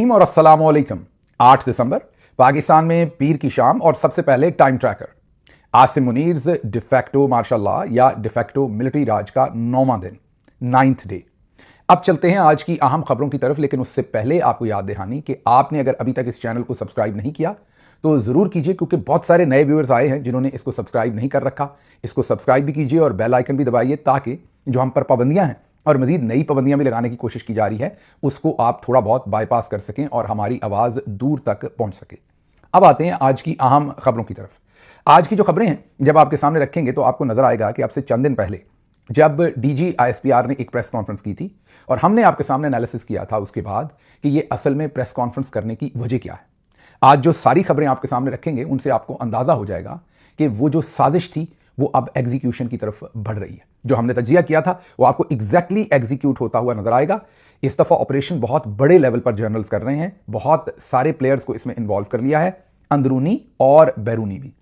रहीम और अस्सलाम वालेकुम। 8 दिसंबर पाकिस्तान में पीर की शाम और सबसे पहले time tracker Asim Munir's de facto martial law या डिफेक्टो मिलिट्री राज का 9वां दिन 9th डे। अब चलते हैं आज की अहम खबरों की तरफ, लेकिन उससे पहले आपको याद दहानी कि आपने अगर अभी तक इस चैनल को सब्सक्राइब नहीं किया तो जरूर कीजिए, क्योंकि बहुत सारे नए व्यूअर्स आए हैं जिन्होंने इसको सब्सक्राइब नहीं कर रखा। इसको सब्सक्राइब भी कीजिए और बेल आइकन भी दबाइए ताकि जो हम पर पाबंदियां हैं और मजीद नई पाबंदियां भी लगाने की कोशिश की जा रही है उसको आप थोड़ा बहुत बाईपास कर सकें और हमारी आवाज़ दूर तक पहुंच सके। अब आते हैं आज की अहम खबरों की तरफ। आज की जो खबरें हैं जब आपके सामने रखेंगे तो आपको नजर आएगा कि आपसे चंद दिन पहले जब डीजी ISPR ने एक प्रेस कॉन्फ्रेंस की थी और हमने आपके सामने एनालिसिस किया था उसके बाद कि ये असल में प्रेस कॉन्फ्रेंस करने की वजह क्या है। आज जो सारी खबरें आपके सामने रखेंगे उनसे आपको अंदाजा हो जाएगा कि वो जो साजिश थी वो अब एग्जीक्यूशन की तरफ बढ़ रही है। जो हमने तजिया किया था वो आपको एग्जैक्टली एग्जीक्यूट होता हुआ नजर आएगा। इस दफा ऑपरेशन बहुत बड़े लेवल पर जर्नल्स कर रहे हैं, बहुत सारे प्लेयर्स को इसमें इन्वॉल्व कर लिया है, अंदरूनी और बैरूनी भी।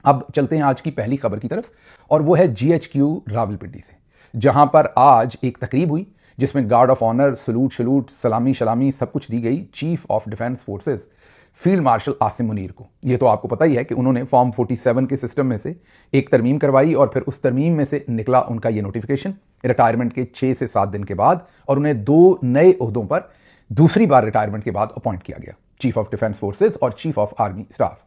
अब चलते हैं आज की पहली खबर की तरफ और वो है GHQ रावलपिंडी से, जहां पर आज एक तकरीब हुई जिसमें गार्ड ऑफ ऑनर, सलूट, सलामी सब कुछ दी गई chief of defence forces field marshal Asim Munir को। ये तो आपको पता ही है कि उन्होंने फॉर्म 47 के सिस्टम में से एक तरमीम करवाई और फिर उस तरमीम में से निकला उनका ये नोटिफिकेशन रिटायरमेंट के 6 से 7 दिन के बाद, और उन्हें 2 नए ओहदों पर दूसरी बार रिटायरमेंट के बाद अपॉइंट किया गया, चीफ ऑफ डिफेंस फोर्सेस और चीफ ऑफ आर्मी स्टाफ।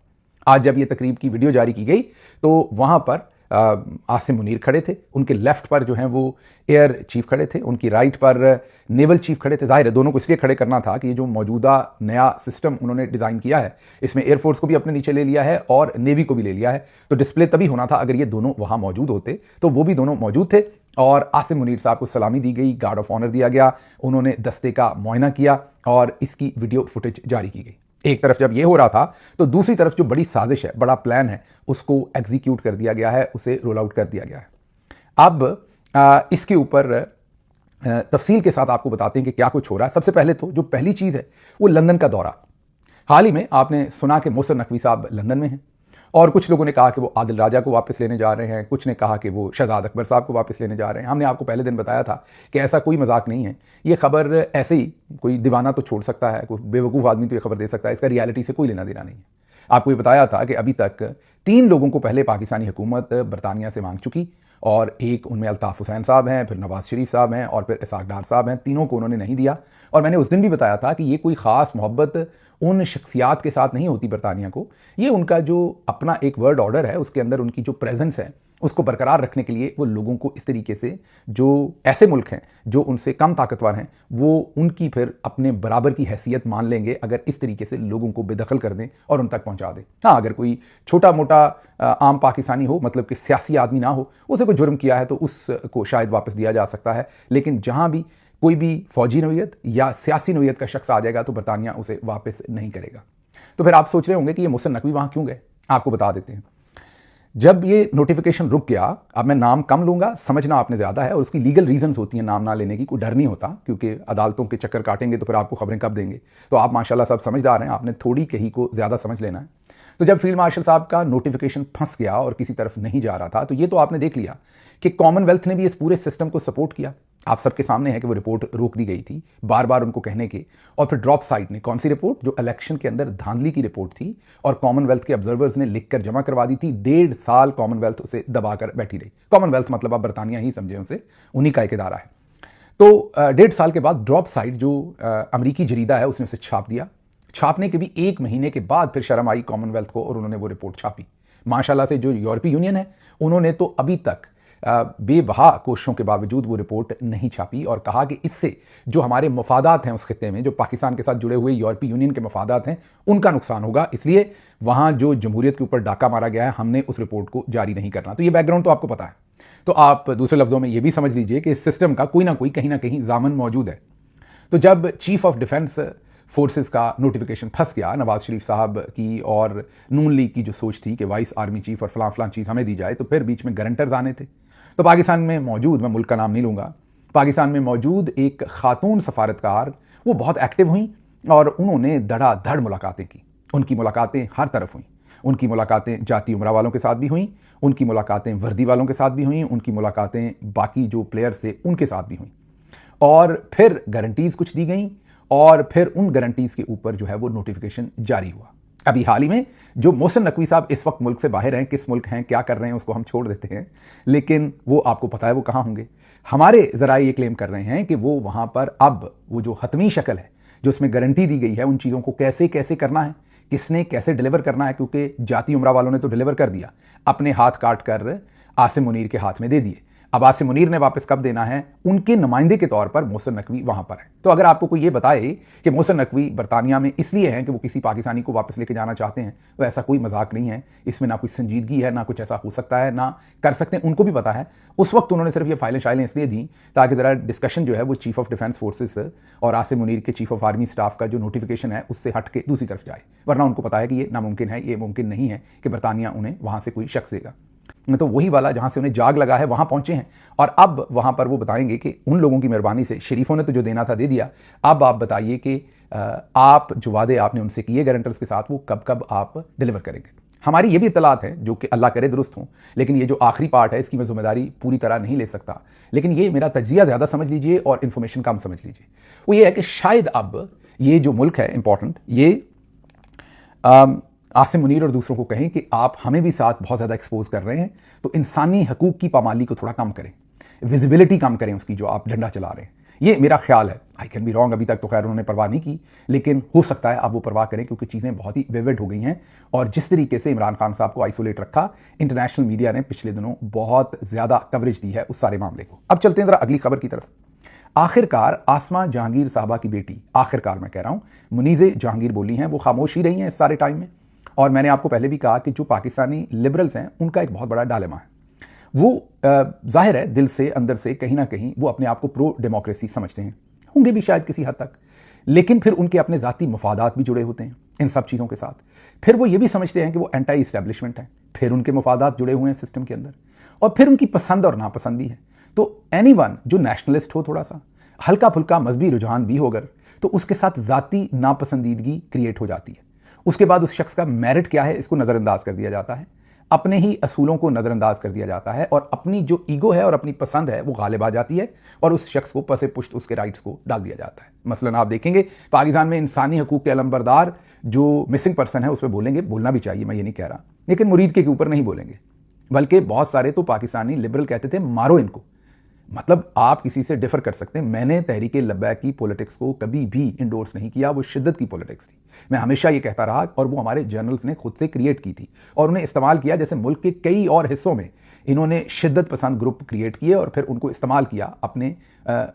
आज जब ये तकरीब की वीडियो जारी की गई तो वहां पर आसिम मुनीर खड़े थे, उनके लेफ्ट पर जो हैं वो एयर चीफ खड़े थे, उनकी राइट पर नेवल चीफ खड़े थे। जाहिर है दोनों को इसलिए खड़े करना था कि ये जो मौजूदा नया सिस्टम उन्होंने डिज़ाइन किया है इसमें एयरफोर्स को भी अपने नीचे ले लिया है और नेवी को भी ले लिया है, तो डिस्प्ले तभी होना था अगर ये दोनों वहां मौजूद होते। तो वो भी दोनों मौजूद थे और आसिम मुनीर साहब को सलामी दी गई, गार्ड ऑफ ऑनर दिया गया, उन्होंने दस्ते का मुआयना किया और इसकी वीडियो फुटेज जारी की गई। एक तरफ जब ये हो रहा था तो दूसरी तरफ जो बड़ी साजिश है, बड़ा प्लान है, उसको एग्जीक्यूट कर दिया गया है, उसे रोल आउट कर दिया गया है। अब इसके ऊपर तफसील के साथ आपको बताते हैं कि क्या कुछ हो रहा है। सबसे पहले तो जो पहली चीज़ है वो लंदन का दौरा। हाल ही में आपने सुना कि मोहसिन नकवी साहब लंदन में हैं और कुछ लोगों ने कहा कि वो आदिल राजा को वापस लेने जा रहे हैं, कुछ ने कहा कि वो शहजाद अकबर साहब को वापस लेने जा रहे हैं। हमने आपको पहले दिन बताया था कि ऐसा कोई मजाक नहीं है, ये खबर ऐसे ही कोई दीवाना तो छोड़ सकता है, कोई बेवकूफ़ आदमी तो ये खबर दे सकता है, इसका रियलिटी से कोई लेना देना नहीं है। आपको ये बताया था कि अभी तक 3 लोगों को पहले पाकिस्तानी हुकूमत बरतानिया से मांग चुकी और एक उनमें अल्ताफ़ हुसैन साहब हैं, फिर नवाज शरीफ साहब हैं और फिर इसाक डार साहब हैं। तीनों को उन्होंने नहीं दिया और मैंने उस दिन भी बताया था कि ये कोई ख़ास मोहब्बत उन शख्सियात के साथ नहीं होती बरतानिया को, ये उनका जो अपना एक वर्ल्ड ऑर्डर है उसके अंदर उनकी जो प्रेजेंस है उसको बरकरार रखने के लिए वो लोगों को इस तरीके से, जो ऐसे मुल्क हैं जो उनसे कम ताकतवर हैं वो उनकी फिर अपने बराबर की हैसियत मान लेंगे अगर इस तरीके से लोगों को बेदखल कर दें और उन तक पहुंचा दें। हाँ, अगर कोई छोटा मोटा आम पाकिस्तानी हो, मतलब कि सियासी आदमी ना हो, उसे कोई जुर्म किया है तो उसको शायद वापस दिया जा सकता है, लेकिन जहां भी कोई भी फौजी नौयत या सियासी नौयत का शख्स आ जाएगा तो बरतानिया उसे वापस नहीं करेगा। तो फिर आप सोच रहे होंगे कि ये मोहसिन नकवी वहां क्यों गए। आपको बता देते हैं। जब ये नोटिफिकेशन रुक गया, अब मैं नाम कम लूंगा, समझना आपने ज्यादा है और उसकी लीगल रीजंस होती हैं नाम ना लेने की, कोई डर नहीं होता, क्योंकि अदालतों के चक्कर काटेंगे तो फिर आपको खबरें कब देंगे। तो आप माशाल्लाह सब समझदार हैं, आपने थोड़ी कहीं को ज्यादा समझ लेना है। तो जब फील्ड मार्शल साहब का नोटिफिकेशन फंस गया और किसी तरफ नहीं जा रहा था तो ये तो आपने देख लिया कि कॉमनवेल्थ ने भी इस पूरे सिस्टम को सपोर्ट किया। आप सबके सामने है कि वो रिपोर्ट रोक दी गई थी बार बार उनको कहने के, और फिर ड्रॉप साइड ने कौन सी रिपोर्ट, जो इलेक्शन के अंदर धांधली की रिपोर्ट थी और कॉमनवेल्थ के ऑब्जर्वर्स ने लिखकर जमा करवा दी थी। 1.5 साल कॉमनवेल्थ उसे दबाकर बैठी रही। कॉमनवेल्थ मतलब आप बरतानिया ही समझे, उसे उन्हीं का एक इदारा है। तो 1.5 साल के बाद ड्रॉप साइड जो अमरीकी जरीदा है उसने उसे छाप दिया। छापने के भी 1 महीने के बाद फिर शर्म आई कॉमनवेल्थ को और उन्होंने वो रिपोर्ट छापी। माशाल्लाह से जो यूरोपीय यूनियन है उन्होंने तो अभी तक बेबहा कोशिशों के बावजूद वो रिपोर्ट नहीं छापी और कहा कि इससे जो हमारे मफादात हैं उस खित्ते में, जो पाकिस्तान के साथ जुड़े हुए यूरोपीय यूनियन के मफादात हैं, उनका नुकसान होगा, इसलिए वहां जो जमहूरियत के ऊपर डाका मारा गया है हमने उस रिपोर्ट को जारी नहीं करना। तो ये बैकग्राउंड तो आपको पता है। तो आप दूसरे लफ्जों में ये भी समझ लीजिए कि इस सिस्टम का कोई ना कोई कहीं ना कहीं जामन मौजूद है। तो जब चीफ ऑफ डिफेंस फोर्सेस का नोटिफिकेशन फंस गया नवाज शरीफ साहब की और नून लीग की जो सोच थी कि वाइस आर्मी चीफ और फलां चीज़ हमें दी जाए, तो फिर बीच में गारंटर्स आने थे। तो पाकिस्तान में मौजूद, मैं मुल्क का नाम नहीं लूँगा, पाकिस्तान में मौजूद एक खातून सफारतकार वो बहुत एक्टिव हुई और उन्होंने धड़ाधड़ मुलाकातें की। उनकी मुलाकातें हर तरफ हुई। उनकी मुलाकातें जाती उमरा वालों के साथ भी हुई, उनकी मुलाकातें वर्दी वालों के साथ भी हुई, उनकी मुलाकातें बाकी जो प्लेयर्स थे उनके साथ भी हुई और फिर गारंटीज़ कुछ दी गई اور फिर उन गारंटीज के ऊपर जो है वो नोटिफिकेशन जारी हुआ। अभी हाल ही में जो मोहसिन नकवी साहब इस वक्त मुल्क से बाहर हैं, किस मुल्क हैं, क्या कर रहे हैं, उसको हम छोड़ देते हैं, लेकिन वो आपको पता है वो कहाँ होंगे। हमारे ज़राए ये क्लेम कर रहे हैं कि वो वहाँ पर अब वो जो हतमी शक्ल है, जो उसमें गारंटी दी गई है, उन चीज़ों को कैसे कैसे करना है, किसने कैसे डिलीवर करना है, क्योंकि जाती उमरा वालों ने तो डिलीवर कर दिया, अपने हाथ काट कर आसिम मुनीर के हाथ में दे दिए। अब आसिम मुनीर ने वापस कब देना है, उनके नुमाइंदे के तौर पर मोहसिन नकवी वहां पर है। तो अगर आपको कोई ये बताए कि मोहसिन नकवी बरतानिया में इसलिए हैं कि वो किसी पाकिस्तानी को वापस लेके जाना चाहते हैं, तो ऐसा कोई मजाक नहीं है, इसमें ना कुछ संजीदगी है, ना कुछ ऐसा हो सकता है, ना कर सकते हैं, उनको भी पता है। उस वक्त उन्होंने सिर्फ ये फाइलें शाइलें इसलिए दी ताकि ज़रा डिस्कशन जो है वो चीफ ऑफ डिफेंस फोर्सेस और आसिम मुनीर के चीफ ऑफ आर्मी स्टाफ का जो नोटिफिकेशन है उससे हट के दूसरी तरफ जाए, वरना उनको पता है कि ये नामुमकिन है, ये मुमकिन नहीं है कि बरतानिया उन्हें वहाँ से कोई शख्स देगा। तो वही वाला जहां से उन्हें जाग लगा है वहां पहुंचे हैं, और अब वहां पर वो बताएंगे कि उन लोगों की मेहरबानी से, शरीफों ने तो जो देना था दे दिया, अब आप बताइए कि आप जो वादे आपने उनसे किए गारंटर्स के साथ, वो कब कब आप डिलीवर करेंगे। हमारी ये भी इत्तलात है जो कि अल्लाह करे दुरुस्त हों, लेकिन ये जो आखिरी पार्ट है इसकी मैं जिम्मेदारी पूरी तरह नहीं ले सकता, लेकिन ये मेरा तज्जिया ज़्यादा समझ लीजिए और इन्फॉर्मेशन कम समझ लीजिए। वो ये है कि शायद अब ये जो मुल्क है इंपॉर्टेंट, ये आसिम मुनीर और दूसरों को कहें कि आप हमें भी साथ बहुत ज़्यादा एक्सपोज कर रहे हैं, तो इंसानी हकूक़ की पामाली को थोड़ा कम करें, विजिबिलिटी कम करें उसकी, जो आप डंडा चला रहे हैं। ये मेरा ख्याल है, आई कैन बी रॉन्ग, अभी तक तो खैर उन्होंने परवाह नहीं की, लेकिन हो सकता है आप वो परवाह करें, क्योंकि चीज़ें बहुत ही विविड हो गई हैं। और जिस तरीके से इमरान खान साहब को आइसोलेट रखा, इंटरनेशनल मीडिया ने पिछले दिनों बहुत ज़्यादा कवरेज दी है उस सारे मामले को। अब चलते हैं ज़रा अगली खबर की तरफ। आखिरकार आसमा जहांगीर साहबा की बेटी, आखिरकार मैं कह रहा हूँ, मुनीज़े जहांगीर बोली हैं, वो खामोश ही रही हैं इस सारे टाइम में। और मैंने आपको पहले भी कहा कि जो पाकिस्तानी लिबरल्स हैं उनका एक बहुत बड़ा डायलेमा है, वो जाहिर है दिल से, अंदर से, कहीं ना कहीं वो अपने आप को प्रो डेमोक्रेसी समझते हैं, होंगे भी शायद किसी हद तक, लेकिन फिर उनके अपने ज़ाती मफादात भी जुड़े होते हैं इन सब चीज़ों के साथ। फिर वो ये भी समझते हैं कि वो एंटी इस्टेब्लिशमेंट है, फिर उनके मफादात जुड़े हुए हैं सिस्टम के अंदर, और फिर उनकी पसंद और नापसंद भी है। तो एनीवन जो नेशनलिस्ट हो, थोड़ा सा हल्का फुल्का मजहबी रुझान भी हो अगर, तो उसके साथ ज़ाती नापसंदीदगी क्रिएट हो जाती है। उसके बाद उस शख्स का मेरिट क्या है इसको नज़रअंदाज कर दिया जाता है, अपने ही असूलों को नज़रअंदाज कर दिया जाता है, और अपनी जो ईगो है और अपनी पसंद है वो गालिब आ जाती है, और उस शख्स को पसे पुश्त उसके राइट्स को डाल दिया जाता है। मसलन आप देखेंगे पाकिस्तान में इंसानी हकूक़ के अलंबरदार जो मिसिंग पर्सन है उस पर बोलेंगे, बोलना भी चाहिए, मैं ये नहीं कह रहा, लेकिन मुरीद के ऊपर नहीं बोलेंगे, बल्कि बहुत सारे तो पाकिस्तानी लिबरल कहते थे मारो इनको। मतलब आप किसी से डिफर कर सकते हैं, मैंने तहरीक लब्बैक की पॉलिटिक्स को कभी भी इंडोर्स नहीं किया, वो शिद्दत की पॉलिटिक्स थी, मैं हमेशा ये कहता रहा, और वो हमारे जर्नल्स ने खुद से क्रिएट की थी और उन्हें इस्तेमाल किया, जैसे मुल्क के कई और हिस्सों में इन्होंने शिद्दत पसंद ग्रुप क्रिएट किए और फिर उनको इस्तेमाल किया अपने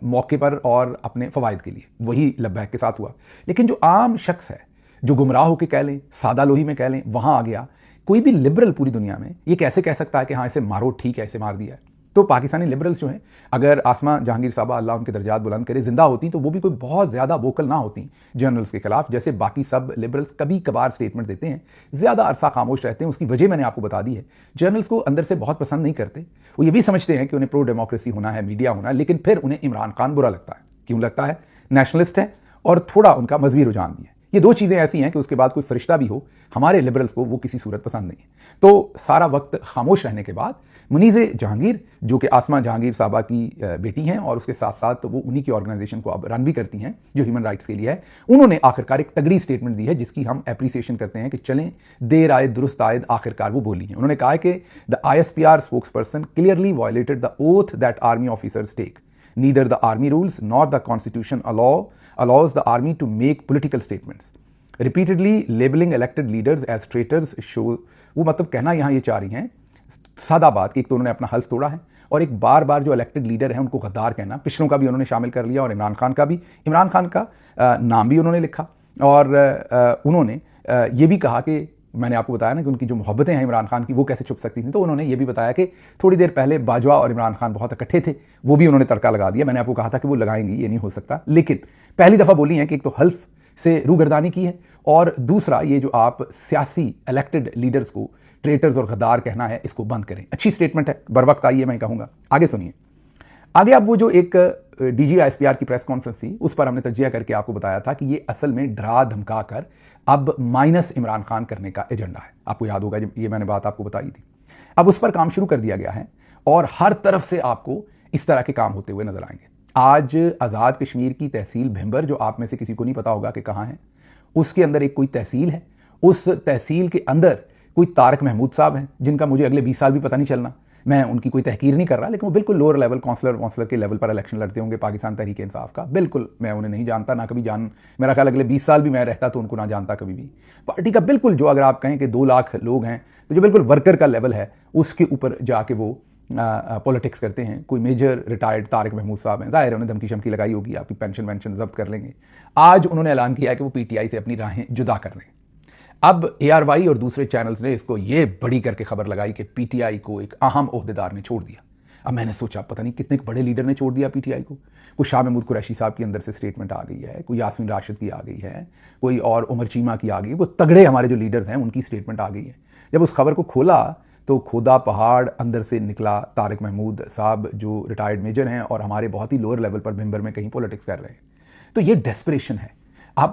मौके पर और अपने फ़वाइद के लिए। वही लब्बैक के साथ हुआ। लेकिन जो आम शख्स है, जो गुमराह होकर कह लें, सादा लोही में कह लें, वहाँ आ गया। कोई भी लिबरल पूरी दुनिया में ये कैसे कह सकता है कि हाँ इसे मारो, ठीक है इसे मार दिया है। तो पाकिस्तानी लिबरल्स जो हैं, अगर आसमा जहांगीर साहबा अल्लाह उनके दर्जात बुलंद करे जिंदा होती, तो वो भी कोई बहुत ज़्यादा वोकल ना होती जर्नल्स के खिलाफ, जैसे बाकी सब लिबरल्स कभी कभार स्टेटमेंट देते हैं, ज़्यादा अरसा खामोश रहते हैं। उसकी वजह मैंने आपको बता दी है, जर्नल्स को अंदर से बहुत पसंद नहीं करते, वो ये भी समझते हैं कि उन्हें प्रो डेमोक्रेसी होना है, मीडिया होना है, लेकिन फिर उन्हें इमरान खान बुरा लगता है। क्यों लगता है? नेशनलिस्ट है और थोड़ा उनका मजहबी रुझान भी है। ये दो चीज़ें ऐसी हैं कि उसके बाद कोई फरिश्ता भी हो, हमारे लिबरल्स को वो किसी सूरत पसंद नहीं है। तो सारा वक्त खामोश रहने के बाद मुनीज़े जहांगीर, जो कि आसमा जहांगीर साहबा की बेटी हैं और उसके साथ साथ वो उन्हीं की ऑर्गेनाइजेशन को अब रन भी करती हैं जो ह्यूमन राइट्स के लिए है, उन्होंने आखिरकार एक तगड़ी स्टेटमेंट दी है जिसकी हम एप्रिसिएशन करते हैं कि चलें देर आए दुरुस्त आयद, आखिरकार वो बोली हैं। उन्होंने कहा है कि the ISPR spokesperson clearly violated the oath that army officers take, neither the army rules not the constitution allows the army to make political statements. Repeatedly labeling elected leaders as traitors show, वो मतलब कहना यहाँ ये चाह रही हैं सादा बात कि एक तो उन्होंने अपना हल्फ तोड़ा है, और एक बार बार जो इलेक्टेड लीडर हैं उनको गद्दार कहना, पिछलों का भी उन्होंने शामिल कर लिया और इमरान खान का भी। इमरान खान का नाम भी उन्होंने लिखा, और उन्होंने ये भी कहा कि मैंने आपको बताया ना कि उनकी जो मोहब्बतें हैं इमरान खान की वो कैसे छुप सकती थी, तो उन्होंने ये भी बताया कि थोड़ी देर पहले बाजवा और इमरान खान बहुत इकट्ठे थे, वो भी उन्होंने तड़का लगा दिया। मैंने आपको कहा था कि वो लगाएंगी, ये नहीं हो सकता, लेकिन पहली दफ़ा बोली है कि एक तो हल्फ से रूगर्दानी की है, और दूसरा ये जो आप सियासी इलेक्टेड लीडर्स को ट्रेटर्स और गद्दार कहना है, इसको बंद करें। अच्छी स्टेटमेंट है, बर वक्त आई है, मैं कहूँगा। आगे सुनिए। आगे अब वो जो एक DG ISPR की प्रेस कॉन्फ्रेंस थी, उस पर हमने तज्जिया करके आपको बताया था कि ये असल में डरा धमका कर अब माइनस इमरान खान करने का एजेंडा है। आपको याद होगा जब ये मैंने बात आपको बताई थी। अब उस पर काम शुरू कर दिया गया है और हर तरफ से आपको इस तरह के काम होते हुए नजर आएंगे। آج آزاد کشمیر کی تحصیل بھمبر، جو آپ میں سے کسی کو نہیں پتا ہوگا کہ کہاں ہے، اس کے اندر ایک کوئی تحصیل ہے، اس تحصیل کے اندر کوئی طارق محمود صاحب ہیں جن کا مجھے اگلے 20 سال بھی پتہ نہیں چلنا. میں ان کی کوئی تحقیر نہیں کر رہا، لیکن وہ بالکل لوور لیول کونسلر کے لیول پر الیکشن لڑتے ہوں گے پاکستان تحریک انصاف کا. بالکل میں انہیں نہیں جانتا، نہ کبھی میرا خیال اگلے 20 سال بھی میں رہتا تو ان کو نہ جانتا کبھی بھی. پارٹی کا بالکل جو اگر آپ کہیں کہ 2 لاکھ لوگ ہیں تو جو بالکل ورکر کا لیول ہے اس کے اوپر جا کے وہ پولیٹکس کرتے ہیں. کوئی میجر ریٹائرڈ طارق محمود صاحب ہیں، ظاہر ہے انہیں دھمکی شمکی لگائی ہوگی، آپ کی پینشن وینشن ضبط کر لیں گے. آج انہوں نے اعلان کیا ہے کہ وہ پی ٹی آئی سے اپنی راہیں جدا کر رہے ہیں. اب اے آر وائی اور دوسرے چینلز نے اس کو یہ بڑی کر کے خبر لگائی کہ پی ٹی آئی کو ایک اہم عہدیدار نے چھوڑ دیا. اب میں نے سوچا پتہ نہیں کتنے بڑے لیڈر نے چھوڑ دیا پی ٹی آئی کو. کوئی شاہ محمود قریشی صاحب کی اندر سے سٹیٹمنٹ آ گئی ہے، کوئی یاسمین راشد کی آ گئی ہے، کوئی اور عمر چیمہ کی آ گئی ہے، کوئی تگڑے ہمارے جو لیڈرز ہیں ان کی سٹیٹمنٹ آ گئی ہے. جب اس خبر کو کھولا تو کھودا پہاڑ اندر سے نکلا. طارق محمود صاحب جو ریٹائرڈ میجر ہیں اور ہمارے بہت ہی لوور لیول پر ممبر میں کہیں پولیٹکس کر رہے ہیں. تو یہ ڈیسپریشن ہے. اب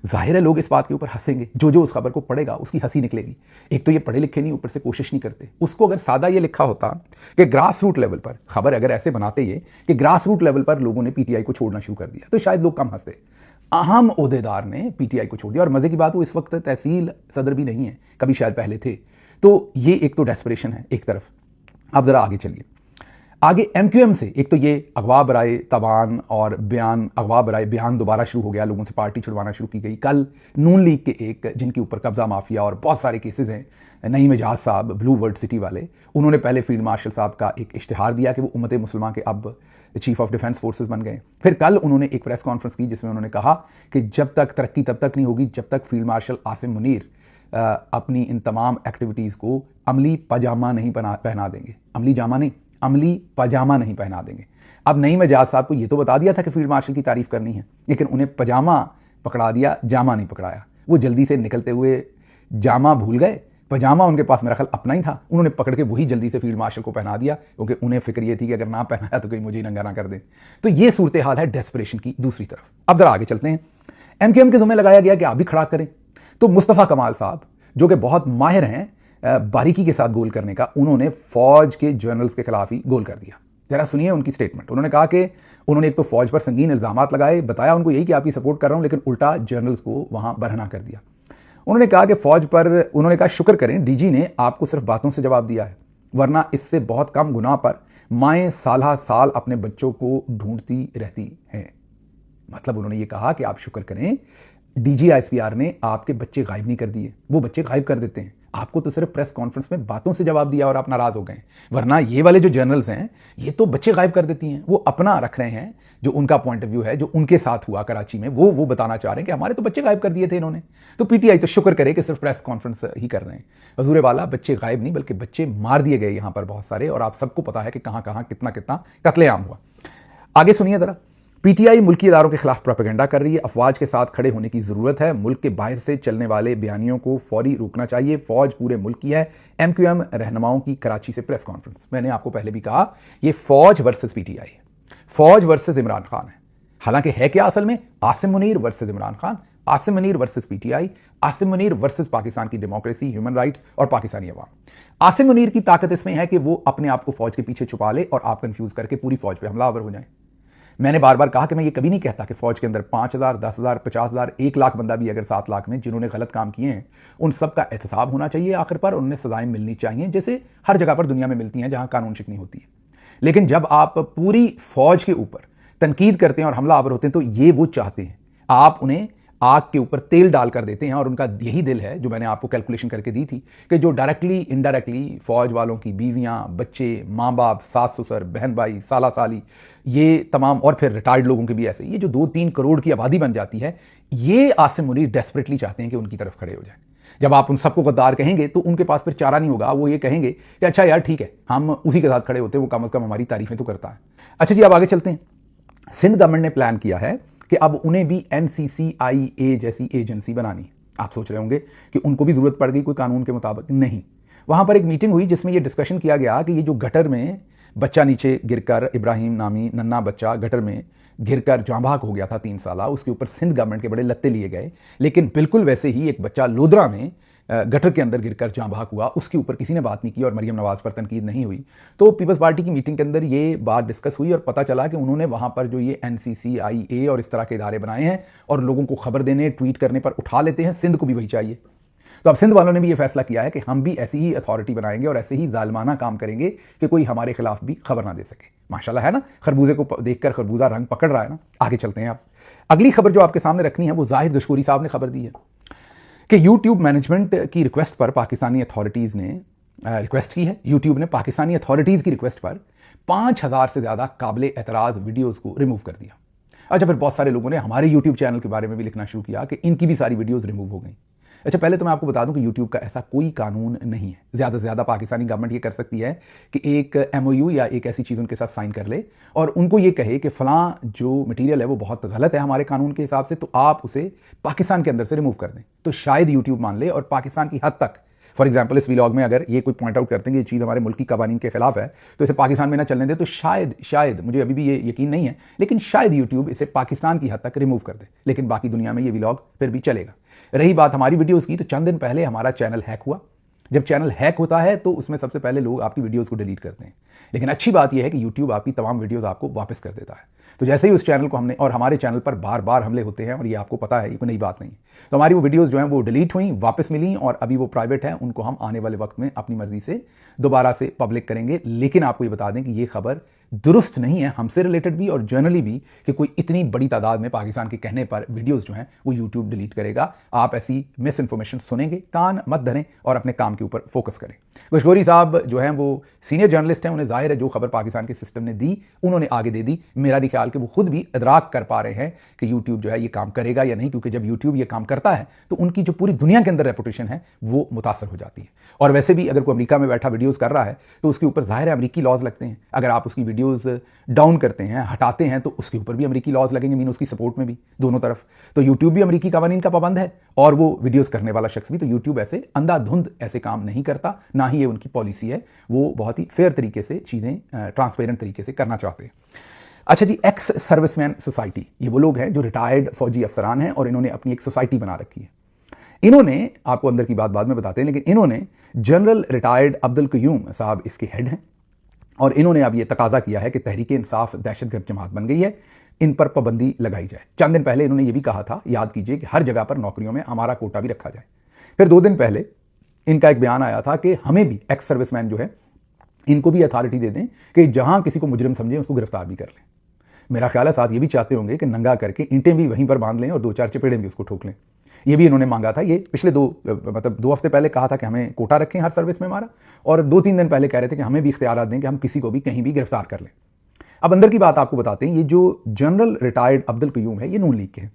ظاہر ہے لوگ اس بات کے اوپر ہنسیں گے، جو اس خبر کو پڑھے گا اس کی ہنسی نکلے گی. ایک تو یہ پڑھے لکھے نہیں، اوپر سے کوشش نہیں کرتے. اس کو اگر سادہ یہ لکھا ہوتا کہ گراس روٹ لیول پر خبر اگر ایسے بناتے یہ کہ گراس روٹ لیول پر لوگوں نے پی ٹی آئی کو چھوڑنا شروع کر دیا تو شاید لوگ کم ہنستے. اہم عہدیدار نے پی ٹی آئی کو چھوڑ دیا، اور مزے کی بات وہ اس وقت تحصیل صدر بھی نہیں ہے، کبھی شاید پہلے تھے. تو یہ ایک تو ڈیسپریشن ہے ایک طرف. اب ذرا آگے چلیے. آگے ایم کیو ایم سے ایک تو یہ اغوا برائے تبان اور اغوا برائے بیان دوبارہ شروع ہو گیا، لوگوں سے پارٹی چھڑوانا شروع کی گئی. کل نون لیگ کے ایک جن کے اوپر قبضہ مافیا اور بہت سارے کیسز ہیں، نعیم اجاز صاحب بلو ورڈ سٹی والے، انہوں نے پہلے فیلڈ مارشل صاحب کا ایک اشتہار دیا کہ وہ امت مسلمہ کے اب چیف آف ڈیفنس فورسز بن گئے. پھر کل انہوں نے ایک پریس کانفرنس کی جس میں انہوں نے کہا کہ جب تک ترقی تب تک نہیں ہوگی جب تک فیلڈ مارشل عاصم منیر اپنی ان تمام ایکٹیویٹیز کو عملی پاجامہ نہیں پہنا دیں گے. عملی جامہ نہیں، عملی پاجامہ نہیں پہنا دیں گے. اب نعیم اجاز صاحب کو یہ تو بتا دیا تھا کہ فیلڈ مارشل کی تعریف کرنی ہے، لیکن انہیں پاجامہ پکڑا دیا، جامہ نہیں پکڑایا. وہ جلدی سے نکلتے ہوئے جامہ بھول گئے، پاجامہ ان کے پاس میرا خیال اپنا ہی تھا، انہوں نے پکڑ کے وہی جلدی سے فیلڈ مارشل کو پہنا دیا، کیونکہ انہیں فکر یہ تھی کہ اگر نہ پہنایا تو کہیں مجھے ہی ننگا نہ کر دیں. تو یہ صورتحال ہے ڈیسپریشن کی. دوسری طرف اب ذرا آگے چلتے ہیں. ایم کیو ایم کے ذمہ لگایا گیا کہ آپ بھی کھڑا کریں. تو مصطفیٰ کمال صاحب جو کہ بہت ماہر ہیں باریکی کے ساتھ گول کرنے کا، انہوں نے فوج کے جنرلز کے خلاف ہی گول کر دیا. ذرا سنیے ان کی سٹیٹمنٹ. انہوں نے کہا کہ انہوں نے ایک تو فوج پر سنگین الزامات لگائے، بتایا ان کو یہی کہ آپ کی سپورٹ کر رہا ہوں، لیکن الٹا جنرلز کو وہاں برہنہ کر دیا. انہوں نے کہا کہ فوج پر انہوں نے کہا شکر کریں ڈی جی نے آپ کو صرف باتوں سے جواب دیا ہے، ورنہ اس سے بہت کم گناہ پر مائیں سالہ سال اپنے بچوں کو ڈھونڈتی رہتی ہیں. مطلب انہوں نے یہ کہا کہ آپ شکر کریں D G S P R نے آپ کے بچے غائب نہیں کر دیے، وہ بچے غائب کر دیتے ہیں. آپ کو تو صرف پریس کانفرنس میں باتوں سے جواب دیا اور آپ ناراض ہو گئے، ورنہ یہ والے جو جرنلز ہیں یہ تو بچے غائب کر دیتی ہیں. وہ اپنا رکھ رہے ہیں جو ان کا پوائنٹ آف ویو ہے، جو ان کے ساتھ ہوا کراچی میں، وہ بتانا چاہ رہے ہیں کہ ہمارے تو بچے غائب کر دیے تھے انہوں نے. تو پی ٹی آئی تو شکر کرے کہ صرف پریس کانفرنس ہی کر رہے ہیں. حضور والا بچے غائب نہیں بلکہ بچے مار دیے گئے یہاں پر بہت سارے، اور آپ سب کو پتا ہے کہ کہاں کہاں کتنا قتل عام ہوا. آگے سنیے ذرا. پی ٹی آئی ملکی اداروں کے خلاف پروپیگنڈا کر رہی ہے، افواج کے ساتھ کھڑے ہونے کی ضرورت ہے، ملک کے باہر سے چلنے والے بیانیوں کو فوری روکنا چاہیے، فوج پورے ملک کی ہے. ایم کیو ایم رہنماؤں کی کراچی سے پریس کانفرنس. میں نے آپ کو پہلے بھی کہا یہ فوج ورسز پی ٹی آئی ہے، فوج ورسز عمران خان ہے. حالانکہ ہے کیا اصل میں؟ Asim Munir versus Imran Khan, Asim Munir versus P T I, Asim Munir versus Pakistan کی ڈیموکریسی، ہیومن رائٹس اور پاکستانی عوام. عاصم منیر کی طاقت اس میں ہے کہ وہ اپنے آپ کو فوج کے پیچھے چھپا لے اور آپ کنفیوز کر کے پوری فوج پہ حملہ آور ہو جائیں. میں نے بار بار کہا کہ میں یہ کبھی نہیں کہتا کہ فوج کے اندر 5,000 10,000 50,000 1 لاکھ بندہ بھی اگر 7 لاکھ میں جنہوں نے غلط کام کیے ہیں ان سب کا احتساب ہونا چاہیے آخر پر، انہیں سزائیں ملنی چاہیے جیسے ہر جگہ پر دنیا میں ملتی ہیں جہاں قانون شکنی ہوتی ہے. لیکن جب آپ پوری فوج کے اوپر تنقید کرتے ہیں اور حملہ آور ہوتے ہیں تو یہ وہ چاہتے ہیں، آپ انہیں آگ کے اوپر تیل ڈال کر دیتے ہیں. اور ان کا یہی دل ہے جو میں نے آپ کو کیلکولیشن کر کے دی تھی کہ جو ڈائریکٹلی انڈائریکٹلی فوج والوں کی بیویاں، بچے، ماں باپ، ساس سسر، بہن بھائی، سالہ سالی، یہ تمام، اور پھر ریٹائرڈ لوگوں کے بھی ایسے، یہ جو 2-3 کروڑ کی آبادی بن جاتی ہے، یہ عاصم منیر ڈیسپریٹلی چاہتے ہیں کہ ان کی طرف کھڑے ہو جائیں. جب آپ ان سب کو غدار کہیں گے تو ان کے پاس پھر چارہ نہیں ہوگا، وہ یہ کہیں گے کہ اچھا یار ٹھیک ہے ہم اسی کے ساتھ کھڑے ہوتے ہیں، وہ کم از کم ہماری تعریفیں تو کرتا ہے. اچھا جی اب آگے چلتے ہیں. سندھ گورنمنٹ نے پلان کیا ہے کہ اب انہیں بھی این سی سی آئی اے جیسی ایجنسی بنانی. آپ سوچ رہے ہوں گے کہ ان کو بھی ضرورت پڑ گئی کوئی قانون کے مطابق. نہیں، وہاں پر ایک میٹنگ ہوئی جس میں یہ ڈسکشن کیا گیا کہ یہ جو گٹر میں بچہ نیچے گر کر، ابراہیم نامی ننھا بچہ گٹر میں گر کر جاں بحق ہو گیا تھا 3 سالہ، اس کے اوپر سندھ گورنمنٹ کے بڑے لتے لیے گئے. لیکن بالکل ویسے ہی ایک بچہ لودرا میں गटर के अंदर गिरकर जाँ बहक हुआ, उसके ऊपर किसी ने बात नहीं की और मरियम नवाज़ पर तनकीद नहीं हुई। तो पीपल्स पार्टी की मीटिंग के अंदर ये बात डिस्कस हुई और पता चला कि उन्होंने वहाँ पर जो ये NCCIA और इस तरह के इदारे बनाए हैं और लोगों को खबर देने, ट्वीट करने पर उठा लेते हैं, सिंध को भी वही चाहिए। तो अब सिंध वालों ने भी ये फैसला किया है कि हम भी ऐसी ही अथॉरिटी बनाएंगे और ऐसे ही जालिमाना काम करेंगे कि कोई हमारे खिलाफ भी खबर ना दे सके। माशाल्लाह, है ना, खरबूजे को देखकर खरबूजा रंग पकड़ रहा है ना। आगे चलते हैं। आप अगली खबर जो आपके सामने रखनी है वो जाहिद गशकोरी साहब ने खबर दी है कि यूट्यूब मैनेजमेंट की रिक्वेस्ट पर पाकिस्तानी अथॉरिटीज़ ने रिक्वेस्ट की है। यूट्यूब ने पाकिस्तानी अथॉरिटीज़ की रिक्वेस्ट पर 5000 से ज़्यादा काबिल एतराज़ वीडियोज़ को रिमूव कर दिया। अच्छा, फिर बहुत सारे लोगों ने हमारे यूट्यूब चैनल के बारे में भी लिखना शुरू किया कि इनकी भी सारी वीडियोज़ रिमूव हो गई। अच्छा, पहले तो मैं आपको बता दूं कि यूट्यूब का ऐसा कोई कानून नहीं है। ज़्यादा से ज़्यादा पाकिस्तानी गवर्नमेंट ये कर सकती है कि एक MOU या एक ऐसी चीज़ उनके साथ साइन कर ले और उनको ये कहे कि फ़लाँ जो मटीरियल है वो बहुत गलत है हमारे कानून के हिसाब से, तो आप उसे पाकिस्तान के अंदर से रिमूव कर दें। तो शायद यूट्यूब मान ले और पाकिस्तान की हद तक, फॉर एग्जाम्पल इस व्लॉग में अगर ये कोई पॉइंट आउट करते हैं कि ये चीज़ हमारे मुल्क की कवानीन के खिलाफ है तो इसे पाकिस्तान में ना चलने दे, तो शायद मुझे अभी भी ये यकीन नहीं है, लेकिन शायद यूट्यूब इसे पाकिस्तान की हद तक रिमूव कर दे, लेकिन बाकी दुनिया में ये व्लॉग फिर भी चलेगा। रही बात हमारी वीडियोज़ की, तो चंद दिन पहले हमारा चैनल हैक हुआ। जब चैनल हैक होता है तो उसमें सबसे पहले लोग आपकी वीडियोज़ को डिलीट करते हैं, लेकिन अच्छी बात यह है कि यूट्यूब आपकी तमाम वीडियोज़ आपको वापस कर देता है। तो जैसे ही उस चैनल को हमने, और हमारे चैनल पर बार बार हमले होते हैं और ये आपको पता है, ये कोई नई बात नहीं, तो हमारी वो वीडियोज़ जो हैं वो डिलीट हुई, वापस मिली और अभी वो प्राइवेट हैं। उनको हम आने वाले वक्त में अपनी मर्जी से दोबारा से पब्लिक करेंगे। लेकिन आपको ये बता दें कि ये खबर दुरुस्त नहीं है, हमसे रिलेटेड भी और जर्नली भी, कि कोई इतनी बड़ी तादाद में पाकिस्तान के कहने पर वीडियोस जो हैं वो यूट्यूब डिलीट करेगा। आप ऐसी मिस इन्फॉर्मेशन सुनेंगे, कान मत धरें और अपने काम के ऊपर फोकस करें। गशकोरी साहब जो हैं वो सीनियर जर्नलिस्ट हैं, उन्हें जाहिर है जो खबर पाकिस्तान के सिस्टम ने दी उन्होंने आगे दे दी। मेरा नहीं ख्याल कि वो खुद भी इदराक कर पा रहे हैं कि यूट्यूब जो है ये काम करेगा या नहीं, क्योंकि जब यूट्यूब ये काम करता है तो उनकी जो पूरी दुनिया के अंदर रेपुटेशन है वो मुतासर हो जाती है। और वैसे भी अगर कोई अमेरिका में बैठा वीडियोज़ कर रहा है तो उसके ऊपर जाहिर है अमेरिकी लॉज लगते हैं। अगर आप उसकी वीडियोज़ डाउन करते हैं, हटाते हैं, तो उसके ऊपर भी अमेरिकी लॉज लगेंगे, मीन उसकी सपोर्ट में भी, दोनों तरफ। तो यूट्यूब भी अमेरिकी कानून का पाबंद है और वो वीडियोस करने वाला शख्स भी। तो यूट्यूब ऐसे अंधाधुंध ऐसे काम नहीं करता, ना ही ये उनकी पॉलिसी है। वो बहुत ही फेयर तरीके से चीज़ें ट्रांसपेरेंट तरीके से करना चाहते हैं। अच्छा जी, एक्स सर्विसमैन सोसाइटी, ये वो लोग हैं जो रिटायर्ड फौजी अफसरान हैं और इन्होंने अपनी एक सोसाइटी बना रखी है। इन्होंने, आपको अंदर की बात बाद में बताते हैं, लेकिन इन्होंने जनरल रिटायर्ड अब्दुल कयूम साहब इसके हेड हैं और इन्होंने अब ये तकाजा किया है कि तहरीक इंसाफ दहशतगर्द जमात बन गई है, इन पर पाबंदी लगाई जाए। चंद दिन पहले इन्होंने ये भी कहा था, याद कीजिए, कि हर जगह पर नौकरियों में हमारा कोटा भी रखा जाए। फिर 2 दिन पहले इनका एक बयान आया था कि हमें भी एक्स सर्विसमैन जो है इनको भी अथॉरिटी दे दें कि जहां किसी को मुजरिम समझें उसको गिरफ्तार भी कर लें। मेरा ख्याल है साथ ये भी चाहते होंगे कि नंगा करके ईंटें भी वहीं पर बांध लें और 2-4 चपेड़े भी उसको ठोक लें। ये भी इन्होंने मांगा था। ये पिछले 2 हफ्ते पहले कहा था कि हमें कोटा रखें हर सर्विस में हमारा, और 2-3 दिन पहले कह रहे थे कि हमें भी इख्तियारात दें कि हम किसी को भी कहीं भी गिरफ्तार कर लें। अब अंदर की बात आपको बताते हैं, ये जो जनरल रिटायर्ड अब्दुल कयूम है ये नून लीग के हैं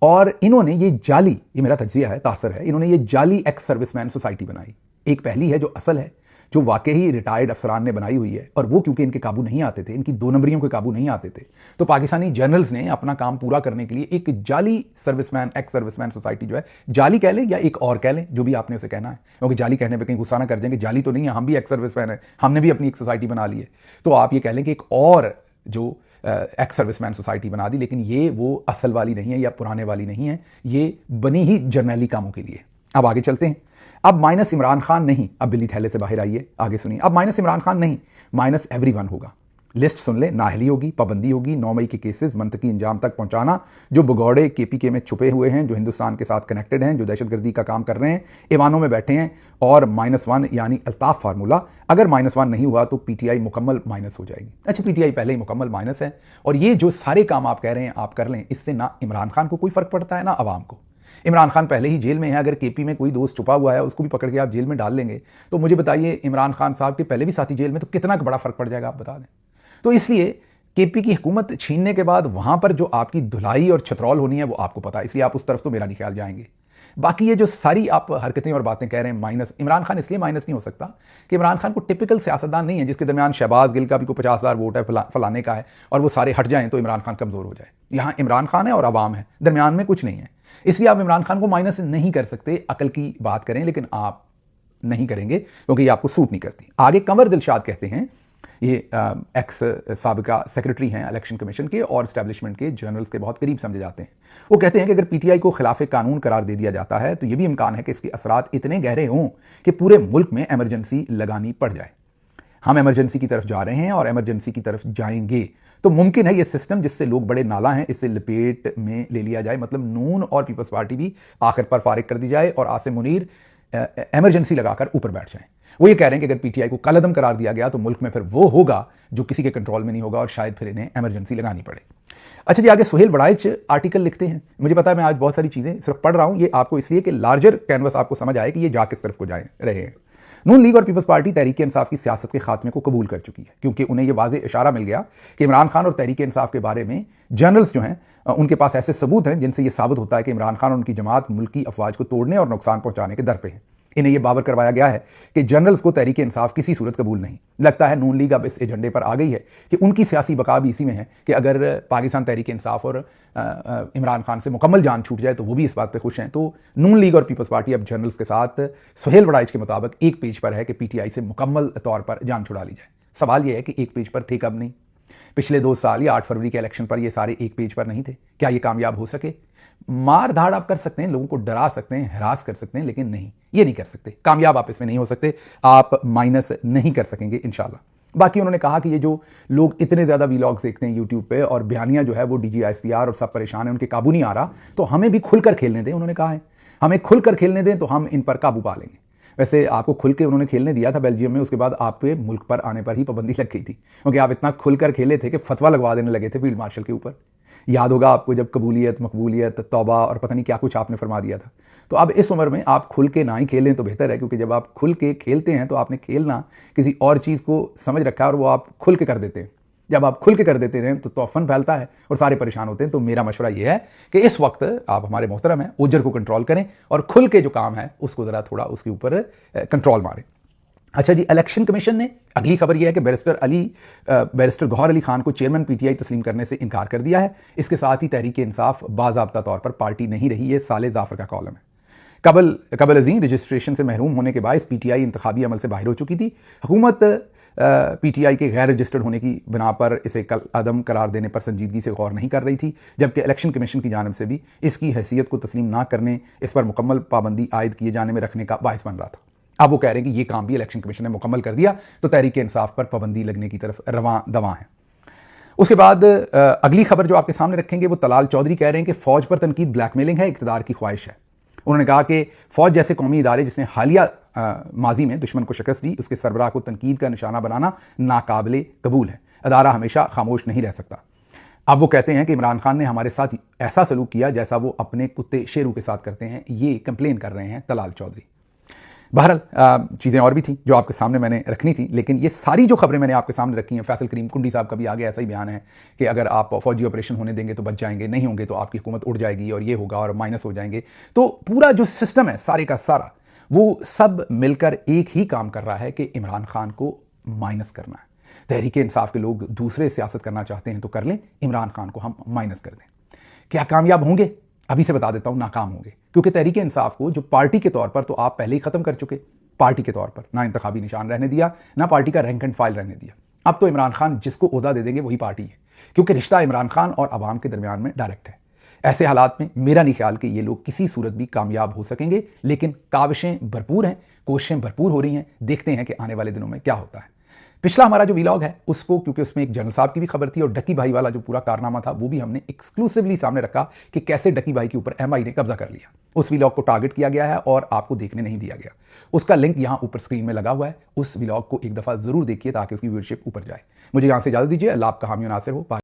और इन्होंने ये जाली, ये मेरा तज्जिया है, तासर है, इन्होंने ये जाली एक्स सर्विसमैन सोसाइटी बनाई। एक पहली है जो असल है, जो वाकई ही अफसरान ने बनाई हुई है, और वो क्योंकि इनके काबू नहीं आते थे, इनकी 2 नंबरियों के काबू नहीं आते थे, तो पाकिस्तानी जर्नल्स ने अपना काम पूरा करने के लिए एक जाली सर्विसमैन एक्स सर्विसमैन सोसाइटी जो है, जाली कह लें या एक और कह लें, जो भी आपने उसे कहना है, क्योंकि जाली कहने पर कहीं गुस्सा ना कर जाएंगे, जाली तो नहीं है, हम भी एक्स सर्विसमैन है, हमने भी अपनी एक सोसाइटी बना ली है, तो आप ये कह लें कि एक और जो एक्स सर्विसमैन सोसाइटी बना दी, लेकिन ये वो असल वाली नहीं है या पुराने वाली नहीं है, ये बनी ही जर्नली कामों के लिए। अब आगे चलते हैं। अब माइनस इमरान खान नहीं, अब बिल्ली थैले से बाहर आइए, आगे सुनिए। अब माइनस इमरान खान नहीं, माइनस एवरीवन होगा। लिस्ट सुन ले, नाहली होगी, पाबंदी होगी, 9 मई के केसेस मंतकी इंजाम तक पहुंचाना, जो भगौड़े KPK में छुपे हुए हैं, जो हिंदुस्तान के साथ कनेक्टेड हैं, जो दहशतगर्दी का काम कर रहे हैं, ईवानों में बैठे हैं, और -1 यानी अल्ताफ फार्मूला, अगर -1 नहीं हुआ तो PTI मुकम्मल माइनस हो जाएगी। अच्छा, PTI पहले ही मुकम्मल माइनस है, और ये जो सारे काम आप कह रहे हैं आप कर लें, इससे ना इमरान खान को कोई फर्क पड़ता है ना आवाम को। इमरान खान पहले ही जेल में है, अगर KP में कोई दोस्त छुपा हुआ है उसको भी पकड़ के आप जेल में डाल लेंगे, तो मुझे बताइए इमरान खान साहब के पहले भी साथी जेल में, तो कितना बड़ा फर्क पड़ जाएगा, आप बता दें। तो इसलिए KP की हुकूमत छीनने के बाद वहां पर जो आपकी धुलाई और छतरौल होनी है वो आपको पता है, इसलिए आप उस तरफ तो मेरा नहीं ख्याल जाएंगे। बाकी ये जो सारी आप हरकतें और बातें कह रहे हैं माइनस, इमरान खान इसलिए माइनस नहीं हो सकता कि इमरान खान को टिपिकल सियासतदान नहीं है जिसके दरमियान शहबाज गिल का भी कोई 50,000 वोट है, फलाने का है, और वो सारे हट जाएं तो इमरान खान कमजोर हो जाए। यहाँ इमरान खान है और अवाम है, दरमियान में कुछ नहीं है, इसलिए आप इमरान खान को माइनस नहीं कर सकते। अकल की बात करें, लेकिन आप नहीं करेंगे क्योंकि ये आपको सूट नहीं करती। आगे कंवर दिलशाद कहते हैं یہ ایکس سابقہ سیکرٹری ہیں الیکشن کمیشن کے اور اسٹیبلشمنٹ کے جنرلز کے بہت قریب سمجھے جاتے ہیں. وہ کہتے ہیں کہ اگر پی ٹی آئی کو خلاف قانون قرار دے دیا جاتا ہے تو یہ بھی امکان ہے کہ اس کے اثرات اتنے گہرے ہوں کہ پورے ملک میں ایمرجنسی لگانی پڑ جائے. ہم ایمرجنسی کی طرف جا رہے ہیں اور ایمرجنسی کی طرف جائیں گے تو ممکن ہے یہ سسٹم جس سے لوگ بڑے نالاں ہیں اس سے لپیٹ میں لے لیا جائے. مطلب نون اور پیپلز پارٹی بھی آخر پر فارغ کر دی جائے اور عاصم منیر ایمرجنسی لگا کر اوپر بیٹھ جائیں. وہ یہ کہہ رہے ہیں کہ اگر پی ٹی آئی کو کالعدم قرار دیا گیا تو ملک میں پھر وہ ہوگا جو کسی کے کنٹرول میں نہیں ہوگا اور شاید پھر انہیں ایمرجنسی لگانی پڑے. اچھا جی، آگے سہیل وڑائچ آرٹیکل لکھتے ہیں. مجھے پتا ہے میں آج بہت ساری چیزیں صرف پڑھ رہا ہوں، یہ آپ کو اس لیے کہ لارجر کینوس آپ کو سمجھ آئے کہ یہ جا کس طرف کو جائیں رہے ہیں. نون لیگ اور پیپلز پارٹی تحریک انصاف کی سیاست کے خاتمے کو قبول کر چکی ہے کیونکہ انہیں یہ واضح اشارہ مل گیا کہ عمران خان اور تحریک انصاف کے بارے میں جرنلز جو ہیں ان کے پاس ایسے ثبوت ہیں جن سے یہ ثابت ہوتا ہے کہ عمران خان اور ان کی جماعت ملکی افواج کو توڑنے اور نقصان پہنچانے کے در پہ ہیں. انہیں یہ باور کروایا گیا ہے کہ جرنلز کو تحریک انصاف کسی صورت قبول نہیں. لگتا ہے نون لیگ اب اس ایجنڈے پر آ گئی ہے کہ ان کی سیاسی بقا بھی اسی میں ہے کہ اگر پاکستان تحریک انصاف اور عمران خان سے مکمل جان چھوٹ جائے تو وہ بھی اس بات پہ خوش ہیں. تو نون لیگ اور پیپلز پارٹی اب جرنلز کے ساتھ سہیل وڑائچ کے مطابق ایک پیج پر ہے کہ پی ٹی آئی سے مکمل طور پر جان چھڑا لی جائے. سوال یہ ہے کہ ایک پیج پر تھے کب نہیں؟ پچھلے 2 سال یا 8 فروری کے الیکشن پر یہ سارے ایک پیج پر نہیں تھے. کیا یہ کامیاب ہو سکے؟ مار دھاڑ آپ کر سکتے ہیں، لوگوں کو ڈرا سکتے ہیں، ہراس کر سکتے ہیں، لیکن نہیں، یہ نہیں کر سکتے. کامیاب آپ اس میں نہیں ہو سکتے، آپ مائنس نہیں کر سکیں گے انشاءاللہ. باقی انہوں نے کہا کہ یہ جو لوگ اتنے زیادہ ویلاگز دیکھتے ہیں یوٹیوب پہ اور بیانیہ جو ہے وہ D G I S P R اور سب پریشان ہیں، ان کے قابو نہیں آ رہا، تو ہمیں بھی کھل کر کھیلنے دیں. انہوں نے کہا ہے ہمیں کھل کر کھیلنے دیں تو ہم ان پر قابو پا لیں گے. ویسے آپ کو کھل کے انہوں نے کھیلنے دیا تھا بیلجیم میں، اس کے بعد آپ پہ ملک پر آنے پر ہی پابندی لگ گئی تھی کیونکہ آپ اتنا کھل کر کھیلے تھے کہ فتویٰ لگوا دینے لگے تھے فیلڈ مارشل کے اوپر. یاد ہوگا آپ کو جب قبولیت، مقبولیت، توبہ اور پتہ نہیں کیا کچھ آپ نے فرما دیا تھا. تو اب اس عمر میں آپ کھل کے نہ ہی کھیلیں تو بہتر ہے کیونکہ جب آپ کھل کے کھیلتے ہیں تو آپ نے کھیلنا کسی اور چیز کو سمجھ رکھا ہے اور وہ آپ کھل کے کر دیتے ہیں. جب آپ کھل کے کر دیتے ہیں تو توفن پھیلتا ہے اور سارے پریشان ہوتے ہیں. تو میرا مشورہ یہ ہے کہ اس وقت آپ ہمارے محترم ہیں، اوجر کو کنٹرول کریں اور کھل کے جو کام ہے اس کو ذرا تھوڑا اس کے اوپر کنٹرول ماریں. اچھا جی، الیکشن کمیشن نے اگلی خبر یہ ہے کہ بیرسٹر گوہر علی خان کو چیئرمین پی ٹی آئی تسلیم کرنے سے انکار کر دیا ہے. اس کے ساتھ ہی تحریک انصاف باضابطہ طور پر پارٹی نہیں رہی. یہ صالح ظافر کا کالم ہے. قبل ازیں رجسٹریشن سے محروم ہونے کے باعث پی ٹی آئی انتخابی عمل سے باہر ہو چکی تھی. حکومت پی ٹی آئی کے غیر رجسٹرڈ ہونے کی بنا پر اسے عدم قرار دینے پر سنجیدگی سے غور نہیں کر رہی تھی، جبکہ الیکشن کمیشن کی جانب سے بھی اس کی حیثیت کو تسلیم نہ کرنے، اس پر مکمل پابندی عائد کیے جانے میں رکھنے کا باعث بن رہا تھا. اب وہ کہہ رہے ہیں کہ یہ کام بھی الیکشن کمیشن نے مکمل کر دیا تو تحریک انصاف پر پابندی لگنے کی طرف رواں دواں ہے. اس کے بعد اگلی خبر جو آپ کے سامنے رکھیں گے وہ طلال چودھری کہہ رہے ہیں کہ فوج پر تنقید بلیک میلنگ ہے، اقتدار کی خواہش ہے. انہوں نے کہا کہ فوج جیسے قومی ادارے جس نے حالیہ ماضی میں دشمن کو شکست دی، اس کے سربراہ کو تنقید کا نشانہ بنانا ناقابل قبول ہے. ادارہ ہمیشہ خاموش نہیں رہ سکتا. اب وہ کہتے ہیں کہ عمران خان نے ہمارے ساتھ ایسا سلوک کیا جیسا وہ اپنے کتے شیروں کے ساتھ کرتے ہیں. یہ کمپلین کر رہے ہیں طلال چودھری. بہرحال چیزیں اور بھی تھیں جو آپ کے سامنے میں نے رکھنی تھی، لیکن یہ ساری جو خبریں میں نے آپ کے سامنے رکھی ہیں، فیصل کریم کنڈی صاحب کا بھی آگے ایسا ہی بیان ہے کہ اگر آپ فوجی آپریشن ہونے دیں گے تو بچ جائیں گے، نہیں ہوں گے تو آپ کی حکومت اڑ جائے گی اور یہ ہوگا اور مائنس ہو جائیں گے. تو پورا جو سسٹم ہے سارے کا سارا وہ سب مل کر ایک ہی کام کر رہا ہے کہ عمران خان کو مائنس کرنا ہے. تحریک انصاف کے لوگ دوسرے سیاست کرنا چاہتے ہیں تو کر لیں، عمران خان کو ہم مائنس کر دیں. کیا کامیاب ہوں گے؟ ابھی سے بتا دیتا ہوں، ناکام ہوں گے کیونکہ تحریک انصاف کو جو پارٹی کے طور پر تو آپ پہلے ہی ختم کر چکے. پارٹی کے طور پر نہ انتخابی نشان رہنے دیا، نہ پارٹی کا رینک اینڈ فائل رہنے دیا. اب تو عمران خان جس کو عہدہ دے دیں گے وہی پارٹی ہے کیونکہ رشتہ عمران خان اور عوام کے درمیان میں ڈائریکٹ ہے. ایسے حالات میں میرا نہیں خیال کہ یہ لوگ کسی صورت بھی کامیاب ہو سکیں گے، لیکن کاوشیں بھرپور ہیں، کوششیں بھرپور ہو رہی ہیں. دیکھتے ہیں کہ آنے والے دنوں میں کیا ہوتا ہے. پچھلا ہمارا جو ویلاگ ہے اس کو، کیونکہ اس میں ایک جنرل صاحب کی بھی خبر تھی اور ڈکی بھائی والا جو پورا کارنامہ تھا وہ بھی ہم نے ایکسکلوسیولی سامنے رکھا کہ کیسے ڈکی بھائی کے اوپر ایم آئی نے قبضہ کر لیا. اس ویلاگ کو ٹارگٹ کیا گیا ہے اور آپ کو دیکھنے نہیں دیا گیا. اس کا لنک یہاں اوپر سکرین میں لگا ہوا ہے. اس ویلاگ کو ایک دفعہ ضرور دیکھیے تاکہ اس کی ویورشپ اوپر جائے. مجھے یہاں سے اجازت دیجیے. اللہ آپ کا حامی و ناصر ہو.